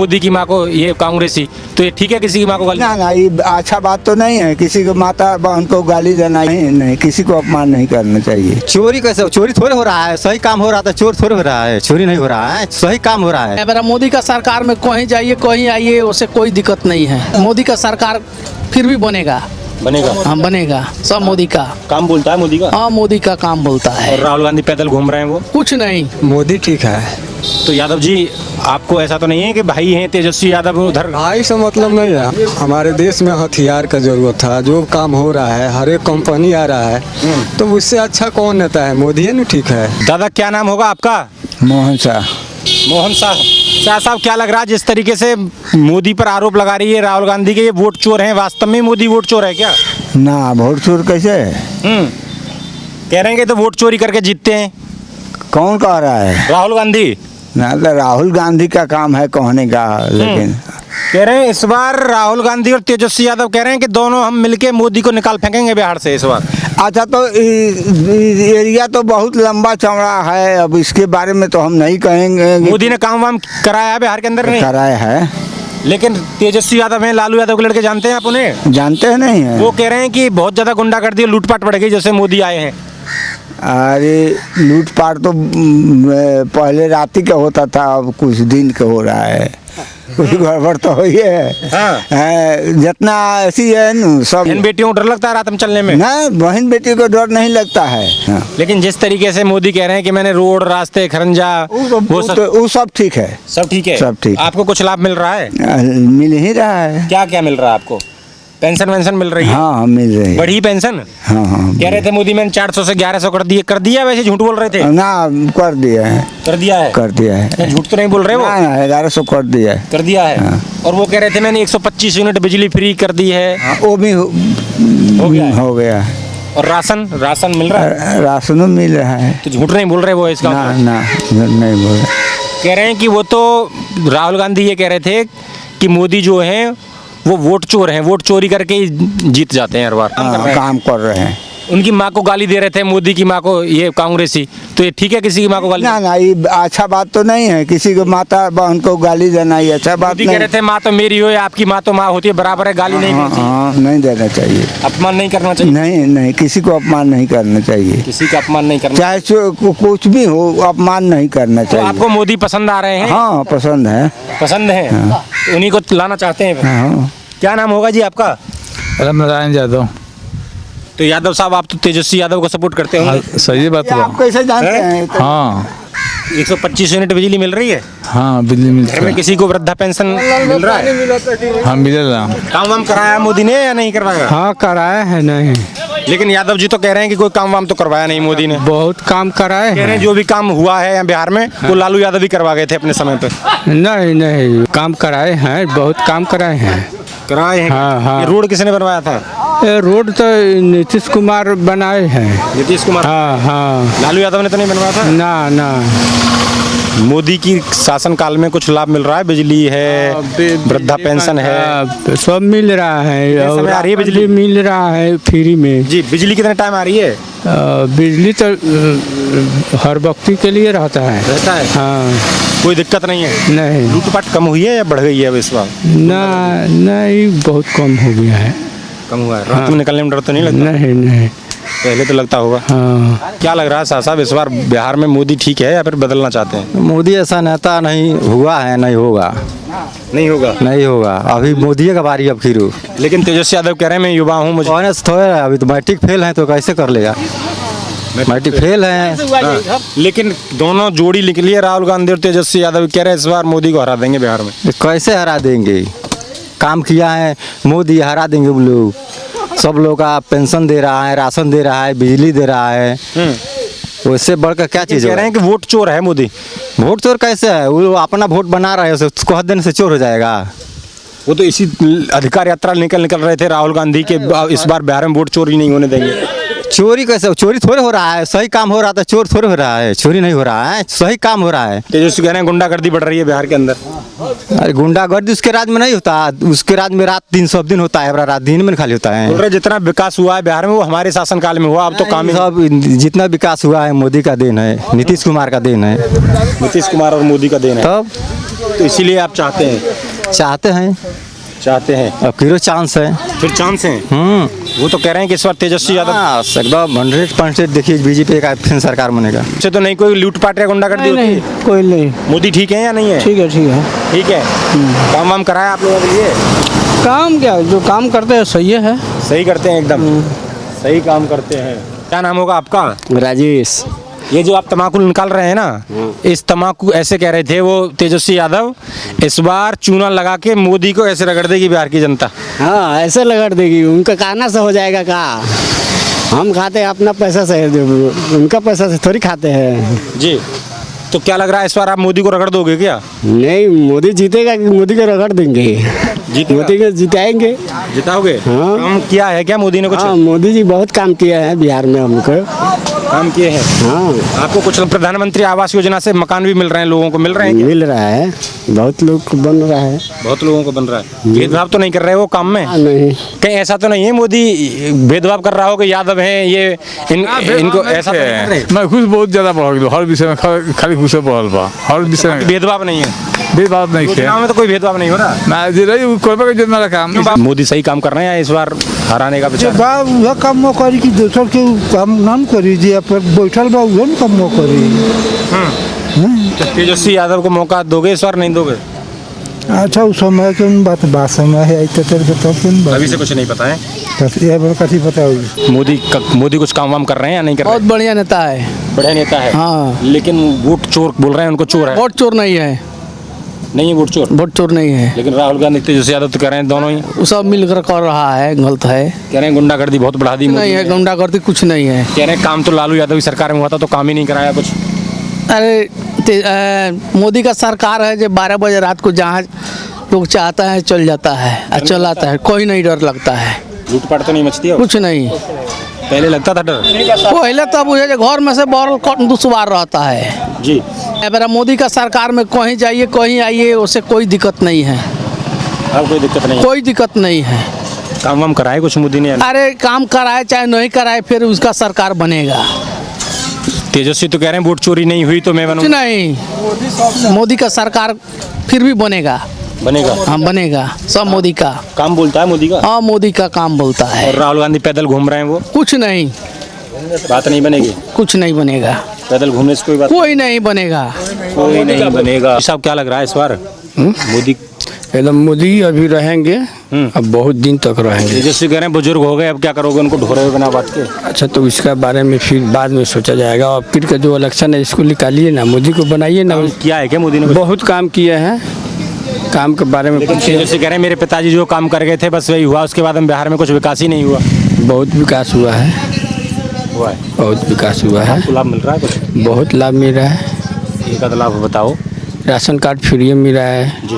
मोदी की माँ को ये कांग्रेसी, तो ये ठीक है किसी की माँ को गाली? ना ना, ये अच्छा बात तो नहीं है। किसी को माता बहन को गाली देना नहीं, किसी को अपमान नहीं करना चाहिए। चोरी कैसे? चोरी थोड़े हो रहा है, सही काम हो रहा था, चोर थोड़े हो रहा है, चोरी नहीं हो रहा है, सही काम हो रहा है। मेरा मोदी का सरकार में कहीं जाइए कहीं आइए, उससे कोई दिक्कत नहीं है। मोदी का सरकार फिर भी बनेगा। हाँ बनेगा, सब मोदी का काम बोलता है मोदी का। हाँ मोदी का काम बोलता है। और राहुल गांधी पैदल घूम रहे हैं वो, कुछ नहीं। मोदी ठीक है। तो यादव जी आपको ऐसा तो नहीं है कि भाई हैं तेजस्वी यादव उधर? भाई से मतलब नहीं है। हमारे देश में हथियार का जरूरत था, जो काम हो रहा है, हर एक कंपनी आ रहा है, तो उससे अच्छा कौन नेता है? मोदी है ना, ठीक है। दादा क्या नाम होगा आपका? मोहन शाह। मोहन शाह। शाह साहब क्या लग रहा है जिस तरीके से मोदी पर आरोप लगा रही है राहुल गांधी के, ये वोट चोर हैं, वास्तव में मोदी वोट चोर है क्या? ना, वोट चोर कैसे है? कह रहे हैं कि तो वोट चोरी करके जीतते हैं। कौन कह रहा है? राहुल गांधी। ना तो राहुल गांधी का काम है कहने का, लेकिन कह रहे हैं इस बार राहुल गांधी और तेजस्वी यादव कह रहे हैं कि दोनों हम मिलके मोदी को निकाल फेंकेंगे बिहार से इस बार। अच्छा, तो एरिया तो बहुत लंबा चौड़ा है, अब इसके बारे में तो हम नहीं कहेंगे। मोदी ने काम वाम कराया है बिहार के अंदर नहीं? कराया है, लेकिन तेजस्वी यादव हैं, लालू यादव के लड़के जानते हैं आप उन्हें? जानते हैं नहीं है? वो कह रहे हैं कि बहुत ज्यादा गुंडागर्दी और लूटपाट बढ़ गई जैसे मोदी आए हैं। अरे लूटपाट तो पहले रात का होता था, अब कुछ दिन का हो रहा है। कुछ गड़बड़ तो हुई है। हाँ। जितना ऐसी है न सब। इन बेटियों को डर लगता है रात में चलने में? ना, बहन बेटी को डर नहीं लगता है। हाँ। लेकिन जिस तरीके से मोदी कह रहे हैं कि मैंने रोड, रास्ते, खरंजा, वो सब ठीक है। सब ठीक है। सब ठीक। आपको कुछ लाभ मिल रहा है? मिल ही रहा है। क्या क्या मिल रहा है आपको? पेंशन वेंशन मिल रही है? हाँ मिल रही है। बढ़ी पेंशन? हाँ हाँ। कह रहे थे मोदी मैंने 400 से 1100 कर दिया, वैसे झूठ बोल रहे थे? ना, कर दिया है। कर दिया है? कर दिया है। झूठ तो नहीं बोल रहे वो? ना, 1100 कर दिया है। कर दिया है। हाँ। और वो कह रहे थे मैंने 125 यूनिट बिजली फ्री कर दी है। हाँ, वो भी हो गया है। हो गया। और राशन मिल रहा है? राशन मिल रहा है। तो झूठ नहीं बोल रहे वो इसका? ना ना, नहीं बोल रहे। कह रहे हैं कि वो तो राहुल गांधी ये कह रहे थे कि मोदी जो हैं वो वोट चोर हैं, वोट चोरी करके ही जीत जाते हैं हर बार। काम कर रहे हैं। उनकी माँ को गाली दे रहे थे, मोदी की माँ को ये कांग्रेसी, तो ये ठीक है किसी की माँ को गाली? ना ना, ये अच्छा बात तो नहीं है। किसी को माता बहन को गाली देना ये अच्छा बात मोदी नहीं। कह रहे थे माँ तो मेरी हो या आपकी माँ तो माँ होती है, बराबर है, गाली नहीं देनी चाहिए। हाँ, नहीं देना चाहिए। अपमान नहीं करना चाहिए? नहीं नहीं, किसी को अपमान नहीं करना चाहिए। किसी का अपमान नहीं करना। चाहे कुछ भी हो, अपमान नहीं करना तो चाहिए। आपको मोदी पसंद आ रहे हैं? हाँ, पसंद है। पसंद है। तो उन्हीं को लाना चाहते हैं? हाँ। क्या नाम होगा जी आपका? रामनारायण यादव। तो यादव साहब आप तो तेजस्वी यादव को सपोर्ट करते होंगे? सही बात आप कैसे जानते हैं? हाँ 125 यूनिट बिजली मिल रही है? हाँ, बिजली मिलती घर में किसी को वृद्धा पेंशन मिल रहा है? हाँ, मिलेगा। काम वाम कराया मोदी ने या नहीं करवाया? हाँ, कराया है। नहीं, लेकिन यादव जी तो कह रहे हैं कि कोई काम वाम तो करवाया नहीं मोदी ने। बहुत काम कराए कह रहे हैं। हैं जो भी काम हुआ है यहाँ बिहार में वो लालू यादव भी करवा गए थे अपने समय पे। नहीं नहीं, काम कराए हैं, बहुत काम कराए हैं। कराए हैं? हाँ, हाँ। ये रोड किसने बनवाया था? ये रोड तो नीतीश कुमार बनाए हैं। नीतीश कुमार? हाँ हाँ। लालू यादव ने तो नहीं बनवाया था? ना ना। मोदी की शासन काल में कुछ लाभ मिल रहा है? बिजली है, वृद्धा पेंशन है, सब मिल रहा है। कितने समय आ रही है बिजली? मिल रहा है फ्री में जी। बिजली कितने टाइम आ रही है? बिजली तो हर व्यक्ति के लिए रहता है। रहता है? हाँ, कोई दिक्कत नहीं है? नहीं लूटपाट कम हुई है या बढ़ गई है अब इस बार? ना, नहीं, बहुत कम हो गया है। कम हुआ है। रात में निकलने में डर तो नहीं लगता? नहीं नहीं। पहले तो लगता होगा। हाँ। क्या लग रहा है शाह साहब इस बार बिहार में मोदी ठीक है या फिर बदलना चाहते हैं? मोदी ऐसा नेता नहीं हुआ है, नहीं होगा, नहीं होगा। नहीं होगा। अभी मोदी का बारी अब फिर। लेकिन तेजस्वी यादव कह रहे हैं मैं युवा हूँ, मुझे कौन से थोड़े अभी तो मैट्रिक फेल है तो कैसे कर लेगा? मैट्रिक फेल है। लेकिन दोनों जोड़ी निकली है, राहुल गांधी और तेजस्वी यादव कह रहे हैं इस बार मोदी को हरा देंगे बिहार में। कैसे हरा देंगे? काम किया है मोदी, हरा देंगे वो लोग। सब लोग का पेंशन दे रहा है, राशन दे रहा है, बिजली दे रहा है। उससे बढ़कर क्या चीज़ कह रहे हैं कि वोट चोर है मोदी। वोट चोर कैसे है? वो अपना वोट बना रहा है, उसको हर दिन से चोर हो जाएगा। वो तो इसी अधिकार यात्रा निकल रहे थे राहुल गांधी के इस बार बिहार में वोट चोरी नहीं होने देंगे। चोरी कैसे, चोरी थोड़े हो रहा है, सही काम हो रहा था, चोर थोड़े हो रहा है, चोरी नहीं हो रहा है, सही काम हो रहा है। तेजस्वी कह रहे हैं गुंडागर्दी बढ़ रही है बिहार के अंदर। अरे गुंडागर्दी उसके राज में नहीं होता, उसके राज में रात दिन सब दिन होता है, रात दिन में खाली होता है। बोल रहे जितना विकास हुआ है बिहार में वो हमारे शासनकाल में हुआ, अब तो काम ही सब जितना विकास हुआ है मोदी का देन है, नीतीश कुमार का देन है। नीतीश कुमार और मोदी का देन है, तब तो इसीलिए आप चाहते हैं अब किरो चांस है। फिर चांस है। वो तो कह रहे हैं कि इस बार तेजस्वी यादव हाँ, एकदम 100% देखिए बीजेपी का फिर सरकार बनेगा। से तो नहीं कोई लूटपाट या गुंडागर्दी होती है? कोई नहीं। मोदी ठीक है या नहीं है? ठीक है ठीक है। ठीक है। काम वाम कराया आप लोगों के लिए? काम क्या, जो काम करते हैं सही है। सही करते हैं, एकदम सही काम करते हैं। क्या नाम होगा आपका? राजेश। ये जो आप तम्बाकू निकाल रहे हैं ना, इस तम्बाकू ऐसे कह रहे थे वो तेजस्वी यादव, इस बार चूना लगा के मोदी को ऐसे रगड़ देगी बिहार की जनता। हाँ ऐसे रगड़ देगी, उनका खाना से हो जाएगा का। हम खाते हैं अपना पैसा से, उनका पैसा से थोड़ी खाते हैं। जी, तो क्या लग रहा है इस बार आप मोदी को रगड़ दोगे क्या? नहीं, मोदी जीतेगा कि मोदी को रगड़ देंगे? मोदी को जिताएंगे। जिताओगे? हाँ। काम किया है क्या मोदी ने कुछ? हाँ, मोदी जी बहुत काम किया है बिहार में हमको। काम किए हैं। हाँ, आपको कुछ प्रधानमंत्री आवास योजना से मकान भी मिल रहे हैं, लोगों को मिल रहे हैं क्या? मिल रहा है, बहुत लोग को बन रहा है। बहुत लोगों को बन रहा है। भेदभाव तो नहीं कर रहे वो काम में? नहीं, कहीं ऐसा तो नहीं है मोदी भेदभाव कर रहा हो कि यादव हैं ये इनको ऐसा तो नहीं कर रहे? मैं खुश बहुत ज्यादा बढ़ गया, हर विषय में खाली खुश बढ़ल बा, हर विषय में भेदभाव नहीं है। भेदभाव नहीं किया। चुनाव में तो कोई भेदभाव नहीं हो रहा। मैं जे रही करबे के जितना काम। मोदी सही काम कर रहे हैं इस बार हराने का विचार? वह काम न करी कि दोसर के काम न करी, जे पर बैठल बा उहे न काम न करी। तेजस्वी यादव को मौका दोगे इस बार, नहीं दोगे? अच्छा उस समय के बात समय है तो तेरे के तब अभी से कुछ नहीं पता है। ये बार कथी बताओ। मोदी कुछ काम वाम कर रहे हैं या नहीं कर रहे? बहुत बढ़िया नेता है। बढ़िया नेता है। हाँ। लेकिन वोट चोर बोल रहे हैं, उनको चोर है। वोट चोर नहीं है। नहीं है वोट चोर? वोट चोर नहीं है। लेकिन राहुल गांधी तेजस्वी यादव तो कह रहे हैं दोनों ही। वो सब मिलकर कर रहा है, गलत है। कह रहे हैं गुंडागर्दी बहुत बढ़ा दी मोदी नहीं है, ने। गुंडागर्दी कुछ नहीं है। कह रहे हैं काम तो लालू यादव की सरकार में हुआ था तो काम ही नहीं कराया कुछ। अरे मोदी का सरकार है जो 12 बजे रात को जहाँ लोग चाहता है चल जाता है और चल आता है, कोई नहीं डर लगता है। लूटपाट तो नहीं मचती है? कुछ नहीं। पहले लगता था डर? पहले तो मुझे घर में से बॉल दुश्वार रहता है जी। मेरा मोदी का सरकार में कहीं जाइए कहीं आइए, उससे कोई दिक्कत नहीं है। अब कोई दिक्कत नहीं? कोई दिक्कत नहीं है। काम वाम कराए कुछ मोदी ने? अरे काम कराए चाहे नहीं कराए, फिर उसका सरकार बनेगा। तेजस्वी तो कह रहे हैं वोट चोरी नहीं हुई तो मैं कुछ बनूंगा। नहीं, मोदी का सरकार फिर भी बनेगा। बनेगा? हाँ बनेगा, सब मोदी का काम बोलता है मोदी का। हाँ मोदी का काम बोलता है। और राहुल गांधी पैदल घूम रहे हैं, वो कुछ नहीं, बात नहीं बनेगी? कुछ नहीं बनेगा। पैदल घूमने से कोई बात? कोई नहीं बनेगा। कोई नहीं बनेगा। साहब क्या लग रहा है इस बार मोदी? एकदम मोदी अभी रहेंगे, अब बहुत दिन तक रहेंगे। तेजस्वी कह रहे हैं बुजुर्ग हो गए, अब क्या करोगे उनको ढोरोगे बिना बात के? अच्छा तो इसका बारे में फिर बाद में सोचा जाएगा। और फिर का जो इलेक्शन है इसको निकालिए ना, मोदी को बनाइए ना। किया है क्या मोदी ने? बहुत काम किए हैं, काम के बारे में तेजस्वी कह रहे हैं मेरे पिताजी जो काम कर गए थे बस वही हुआ, उसके बाद हम बिहार में कुछ विकास ही नहीं हुआ। बहुत विकास हुआ है, बहुत विकास हुआ है। आपको लाभ मिल रहा है कुछ? बहुत लाभ मिल रहा है। एक आध लाभ बताओ। राशन कार्ड फ्री मिल रहा है जी।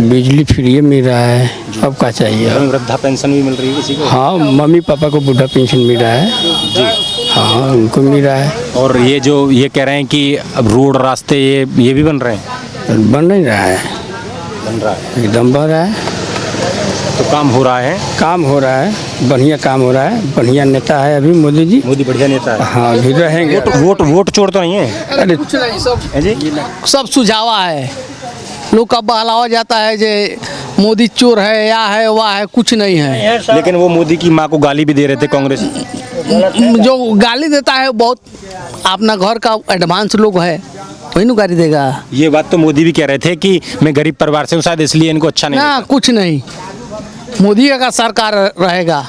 बिजली फ्री मिल रहा है, अब क्या चाहिए? वृद्धा पेंशन भी मिल रही है किसी को? हाँ, मम्मी पापा को बुढ़ा पेंशन मिल रहा है जी। हाँ, उनको मिल रहा है। और ये जो ये कह रहे हैं कि अब रोड रास्ते ये भी बन रहे हैं? बन नहीं रहा है, बन रहा है एकदम बन रहा है। तो काम हो रहा है? काम हो रहा है, बढ़िया काम हो रहा है। बढ़िया नेता है अभी मोदी जी। मोदी बढ़िया नेता है। हाँ, भी रहेंगे। वोट चोर तो नहीं है? अरे कुछ नहीं, सब है जी? सब सुझावा है। लोग का बहलावा जाता है जे मोदी चोर है या है वह है, कुछ नहीं है। लेकिन वो मोदी की माँ को गाली भी दे रहे थे कांग्रेस। जो गाली देता है बहुत अपना घर का एडवांस लोग है, वही नु गाली देगा। ये बात तो मोदी भी कह रहे थे कि मैं गरीब परिवार से हूँ, शायद इसलिए इनको अच्छा नहीं ना, लगता। कुछ नहीं। मोदी का सरकार रहेगा,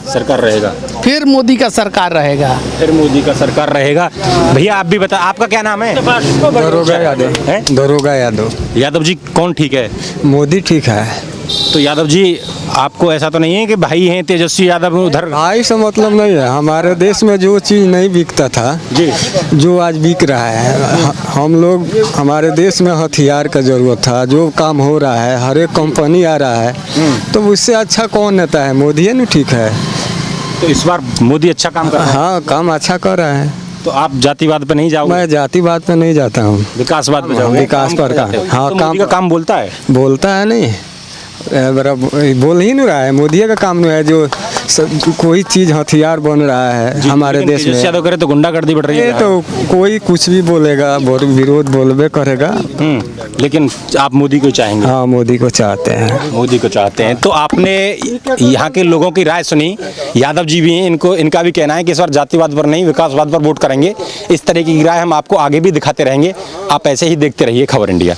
सरकार रहेगा, फिर मोदी का सरकार रहेगा। फिर मोदी का सरकार रहेगा। भैया आप भी बता, आपका क्या नाम है? दरोगा यादव। हैं? दरोगा यादव। यादव जी कौन ठीक है? मोदी ठीक है। तो यादव जी आपको ऐसा तो नहीं है कि भाई हैं तेजस्वी यादव उधर? भाई से मतलब नहीं है, हमारे देश में जो चीज़ नहीं बिकता था जी, जो आज बिक रहा है। हम लोग, हमारे देश में हथियार का जरूरत था, जो काम हो रहा है, हर एक कंपनी आ रहा है, तो उससे अच्छा कौन नेता है? मोदी है ना, ठीक है। तो इस बार मोदी अच्छा काम कर रहा है, हाँ काम अच्छा कर रहा है। तो आप जातिवाद पे नहीं जाओगे, मैं जातिवाद पे नहीं जाता हूँ, विकासवाद पे जाओगे? विकास पर का। हाँ तो मोदी का काम बोलता है। बोलता है नहीं, बोल ही नहीं रहा है। मोदी का काम नहीं है जो कोई चीज हथियार बन रहा है हमारे देश में। यादव करे तो गुंडागर्दी बढ़ रही ये है। तो कोई कुछ भी बोलेगा, विरोध बोलबे करेगा। लेकिन आप मोदी को चाहेंगे? हाँ मोदी को चाहते हैं। मोदी को चाहते हैं। तो आपने यहाँ के लोगों की राय सुनी, यादव जी भी हैं, इनका भी कहना है कि इस बार जातिवाद पर नहीं विकासवाद पर वोट करेंगे। इस तरीके की राय हम आपको आगे भी दिखाते रहेंगे। आप ऐसे ही देखते रहिए खबर इंडिया।